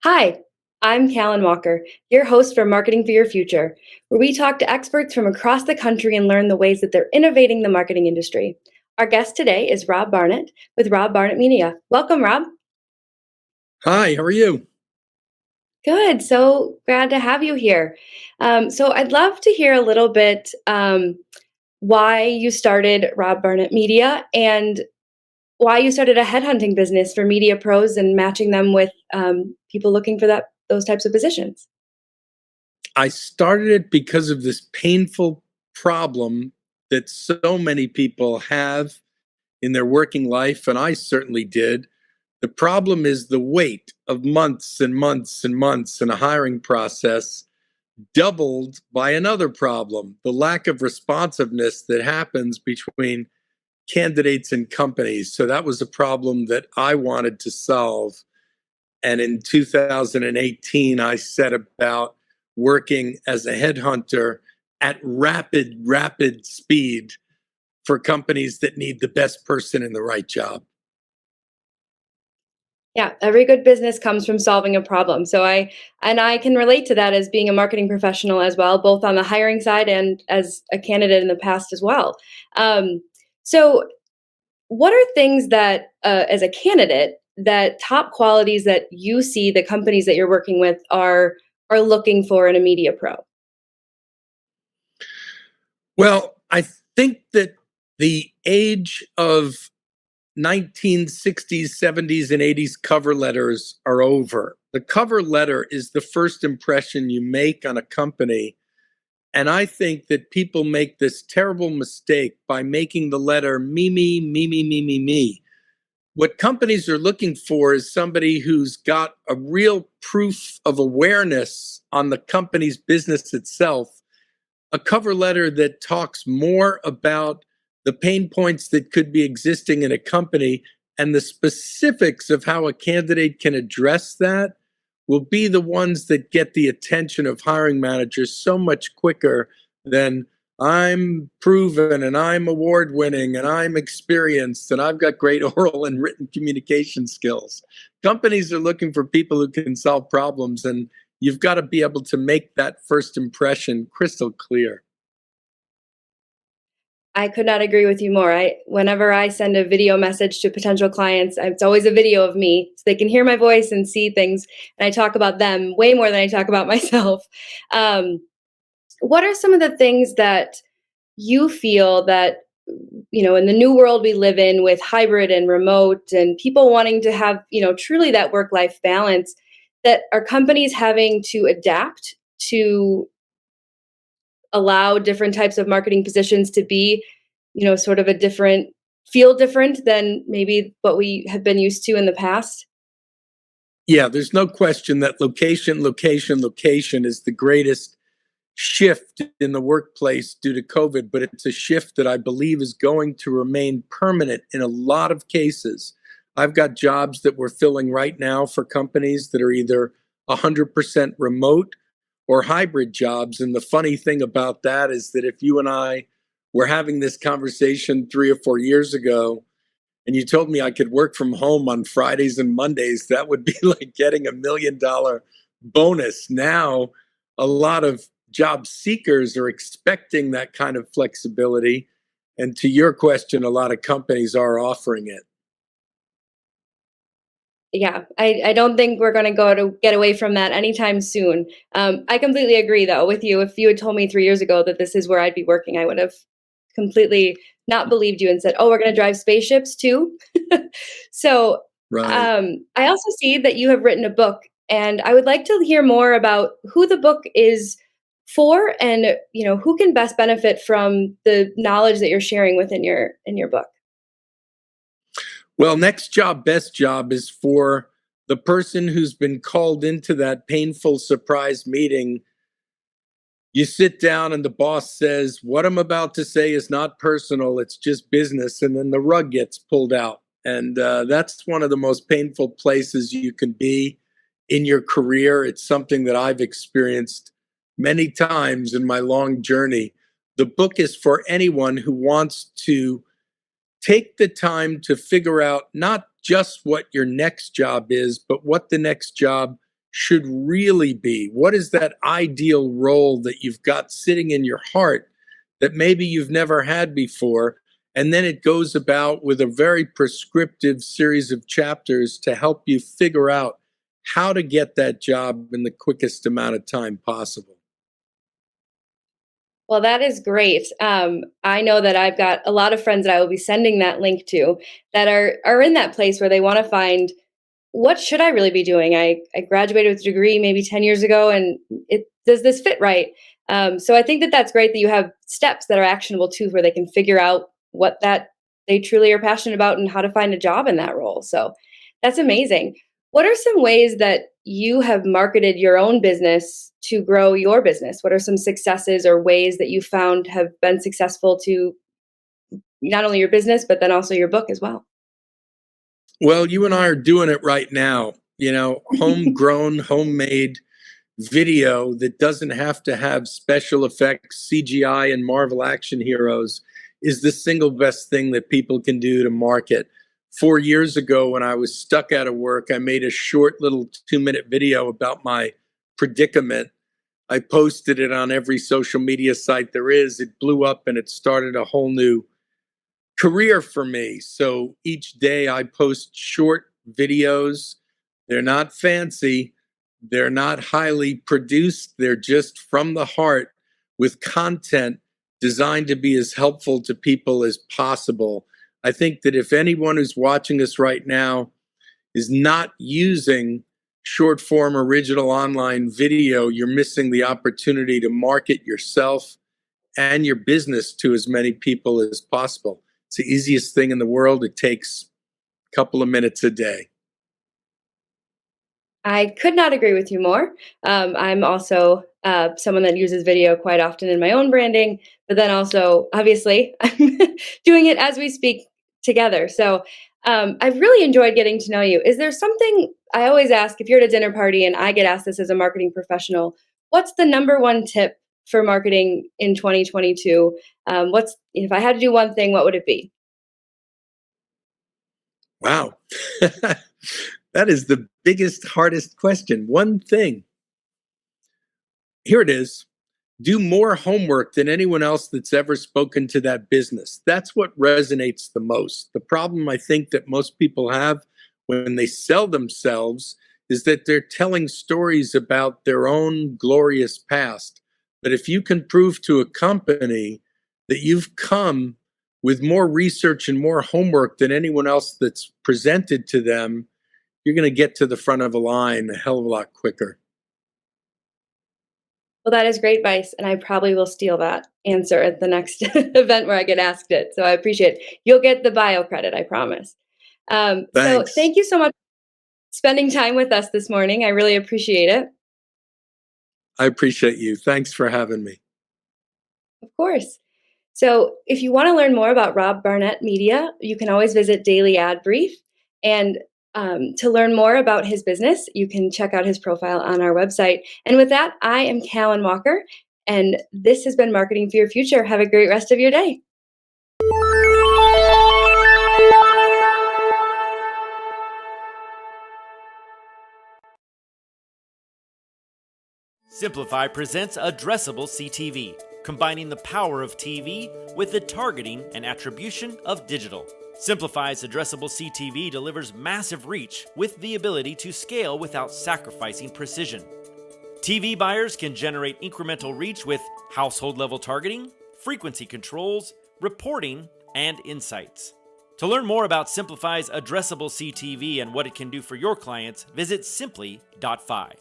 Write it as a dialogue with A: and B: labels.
A: Hi, I'm Callan Walker, your host for Marketing for Your Future, where we talk to experts from across the country and learn the ways that they're innovating the marketing industry. Our guest today is Rob Barnett with Rob Barnett Media. Welcome, Rob.
B: Hi, how are you?
A: Good. So glad to have you here. So I'd love to hear a little bit why you started Rob Barnett Media and why you started a headhunting business for media pros and matching them with people looking for those types of positions.
B: I started it because of this painful problem that so many people have in their working life, and I certainly did. The problem is the wait of months and months and months in a hiring process, doubled by another problem, the lack of responsiveness that happens between candidates and companies. So that was a problem that I wanted to solve. And in 2018, I set about working as a headhunter at rapid speed for companies that need the best person in the right job.
A: Yeah, every good business comes from solving a problem. So I can relate to that as being a marketing professional as well, both on the hiring side and as a candidate in the past as well. Um, so, what are things that, as a candidate, that top qualities that you see the companies that you're working with are looking for in a media pro?
B: Well, I think that the age of 1960s, 70s, and 80s cover letters are over. The cover letter is the first impression you make on a company. And I think that people make this terrible mistake by making the letter me. What companies are looking for is somebody who's got a real proof of awareness on the company's business itself, a cover letter that talks more about the pain points that could be existing in a company and the specifics of how a candidate can address that will be the ones that get the attention of hiring managers so much quicker than I'm proven and I'm award winning and I'm experienced and I've got great oral and written communication skills. Companies are looking for people who can solve problems, and you've got to be able to make that first impression crystal clear.
A: I could not agree with you more. Whenever I send a video message to potential clients, it's always a video of me so they can hear my voice and see things. And I talk about them way more than I talk about myself. Um, what are some of the things that you feel that, in the new world we live in with hybrid and remote and people wanting to have, truly that work life balance, that are companies having to adapt to allow different types of marketing positions to be, sort of a different feel different than maybe what we have been used to in the past?
B: Yeah, there's no question that location is the greatest shift in the workplace due to COVID, but it's a shift that I believe is going to remain permanent in a lot of cases. I've got jobs that we're filling right now for companies that are either 100% remote or hybrid jobs. And the funny thing about that is that if you and I were having this conversation 3 or 4 years ago, and you told me I could work from home on Fridays and Mondays, that would be like getting $1 million bonus. Now, a lot of job seekers are expecting that kind of flexibility. And to your question, a lot of companies are offering it.
A: Yeah, I don't think we're going to go to get away from that anytime soon. I completely agree, though, with you. If you had told me 3 years ago that this is where I'd be working, I would have completely not believed you and said, "Oh, we're going to drive spaceships too." so
B: Right.
A: I also see that you have written a book, and I would like to hear more about who the book is for, and who can best benefit from the knowledge that you're sharing within your book.
B: Well, next job, best job is for the person who's been called into that painful surprise meeting. You sit down and the boss says, "What I'm about to say is not personal, it's just business." And then the rug gets pulled out. And that's one of the most painful places you can be in your career. It's something that I've experienced many times in my long journey. The book is for anyone who wants to take the time to figure out not just what your next job is, but what the next job should really be. What is that ideal role that you've got sitting in your heart that maybe you've never had before? And then it goes about with a very prescriptive series of chapters to help you figure out how to get that job in the quickest amount of time possible.
A: Well, that is great. I know that I've got a lot of friends that I will be sending that link to that are in that place where they want to find what should I really be doing. I graduated with a degree maybe 10 years ago, and it does this fit right? So I think that that's great that you have steps that are actionable too, where they can figure out what that they truly are passionate about and how to find a job in that role. So that's amazing. What are some ways that you have marketed your own business to grow your business? What are some successes or ways that you found have been successful to not only your business, but then also your book as well?
B: Well, you and I are doing it right now. Homegrown, homemade video that doesn't have to have special effects, CGI, and Marvel action heroes is the single best thing that people can do to market. 4 years ago, when I was stuck out of work, I made a short little 2-minute video about my predicament. I posted it on every social media site there is. It blew up and it started a whole new career for me. So each day I post short videos. They're not fancy, they're not highly produced, they're just from the heart with content designed to be as helpful to people as possible. I think that if anyone who's watching us right now is not using short form original online video, you're missing the opportunity to market yourself and your business to as many people as possible. It's the easiest thing in the world. It takes a couple of minutes a day.
A: I could not agree with you more. I'm also someone that uses video quite often in my own branding, but then also, obviously, I'm doing it as we speak together. So I've really enjoyed getting to know you. Is there something I always ask if you're at a dinner party and I get asked this as a marketing professional? What's the number one tip for marketing in 2022? What's if I had to do one thing, what would it be?
B: Wow. That is the biggest, hardest question. One thing. Here it is. Do more homework than anyone else that's ever spoken to that business. That's what resonates the most. The problem I think that most people have when they sell themselves is that they're telling stories about their own glorious past. But if you can prove to a company that you've come with more research and more homework than anyone else that's presented to them, you're going to get to the front of a line a hell of a lot quicker.
A: Well, that is great advice, and I probably will steal that answer at the next event where I get asked it. So I appreciate it. You'll get the bio credit, I promise. So
B: Thanks.
A: thank you so much for spending time with us this morning. I really appreciate it.
B: I appreciate you. Thanks for having me.
A: Of course. So if you want to learn more about Rob Barnett Media, you can always visit Daily Ad Brief. And to learn more about his business, you can check out his profile on our website. And with that, I am Callan Walker, and this has been Marketing for Your Future. Have a great rest of your day.
C: Simplify presents Addressable CTV, combining the power of TV with the targeting and attribution of digital. Simplify's Addressable CTV delivers massive reach with the ability to scale without sacrificing precision. TV buyers can generate incremental reach with household level targeting, frequency controls, reporting, and insights. To learn more about Simplify's Addressable CTV and what it can do for your clients, visit simply.fi.